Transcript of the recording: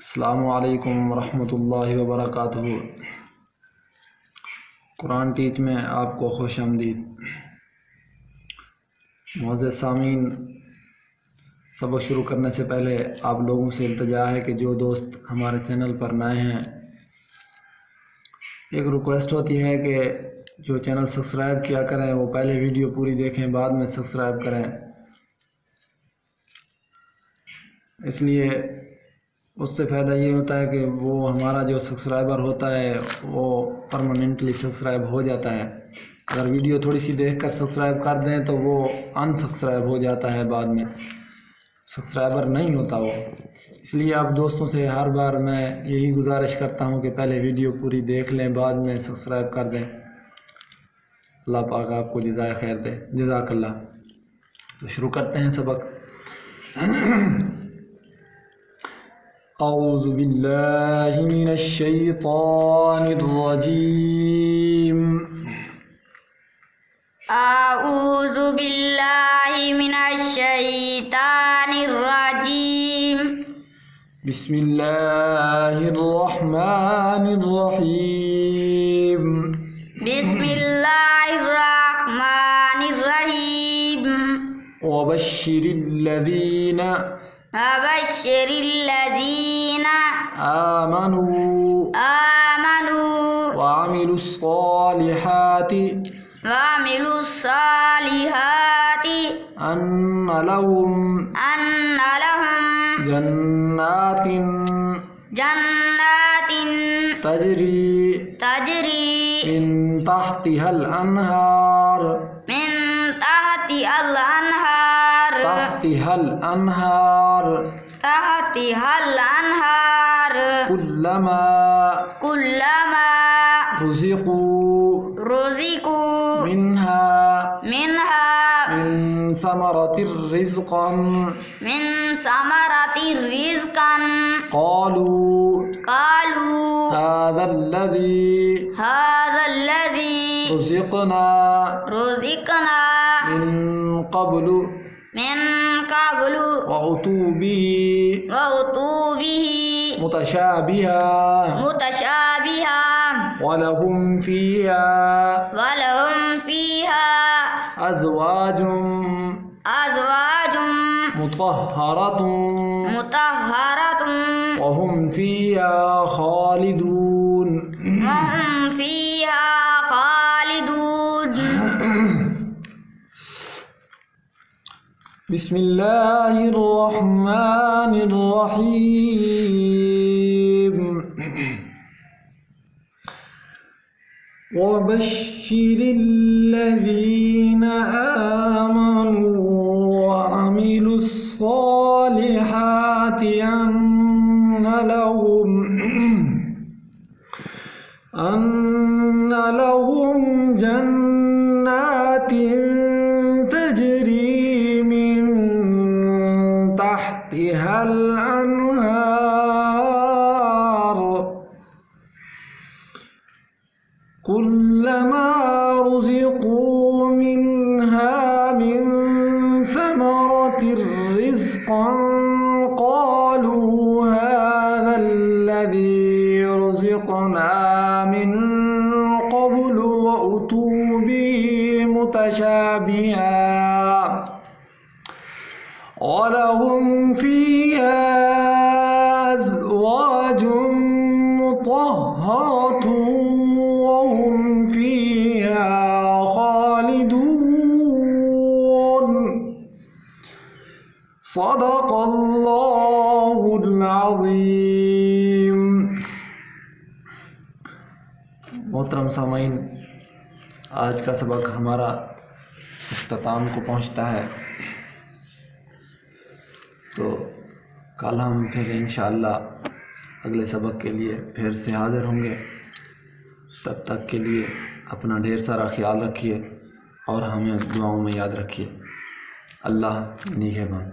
السلام علیکم ورحمۃ اللہ وبرکاتہ۔ قرآن ٹیچ میں آپ کو خوش آمدید۔ معزز سامعین، سبق شروع کرنے سے پہلے آپ لوگوں سے التجا ہے کہ جو دوست ہمارے چینل پر نئے ہیں، ایک ریکویسٹ ہوتی ہے کہ جو چینل سبسکرائب کیا کریں وہ پہلے ویڈیو پوری دیکھیں، بعد میں سبسکرائب کریں۔ اس لیے اس سے فائدہ یہ ہوتا ہے کہ وہ ہمارا جو سبسکرائبر ہوتا ہے وہ پرماننٹلی سبسکرائب ہو جاتا ہے۔ اگر ویڈیو تھوڑی سی دیکھ کر سبسکرائب کر دیں تو وہ ان سبسکرائب ہو جاتا ہے، بعد میں سبسکرائبر نہیں ہوتا وہ۔ اس لیے آپ دوستوں سے ہر بار میں یہی گزارش کرتا ہوں کہ پہلے ویڈیو پوری دیکھ لیں، بعد میں سبسکرائب کر دیں۔ اللہ پاک آپ کو جزائے خیر دے، جزاک اللہ۔ تو شروع کرتے ہیں سبق۔ اعوذ باللہ من الشیطان الرجیم۔ اعوذ باللہ من الشیطان الرجیم۔ بسم اللہ الرحمن الرحیم۔ بسم اللہ الرحمن الرحیم۔ وبشر الذین وبشر الذین آمنوا وعملوا الصالحات أن لهم جنات تجری من تحتها الأنهار كلما رزقوا منها من ثمرة رزقا قالوا هذا الذي رزقنا من قبل وأتوا به متشابها ولهم فيها أزواج مطهرة وهم فيها خالدون۔ بسم اللہ الرحمن الرحیم۔ وبشر الذین آمنوا وعملوا الصالحات أن لهم جنات تجری من تحتها الأنهار كلما رزقوا منها من ثمرة رزقا قالوا هذا الذي رزقنا من قبل وأتوا به متشابها ولهم فيها أزواج مطهرة وهم فيها خالدون۔ صدق اللہ العظیم۔ محترم سامعین، آج کا سبق ہمارا اختتام کو پہنچتا ہے، تو کل ہم پھر انشاءاللہ اگلے سبق کے لیے پھر سے حاضر ہوں گے۔ تب تک کے لیے اپنا ڈھیر سارا خیال رکھیے اور ہمیں دعاؤں میں یاد رکھیے۔ اللہ نگہبان۔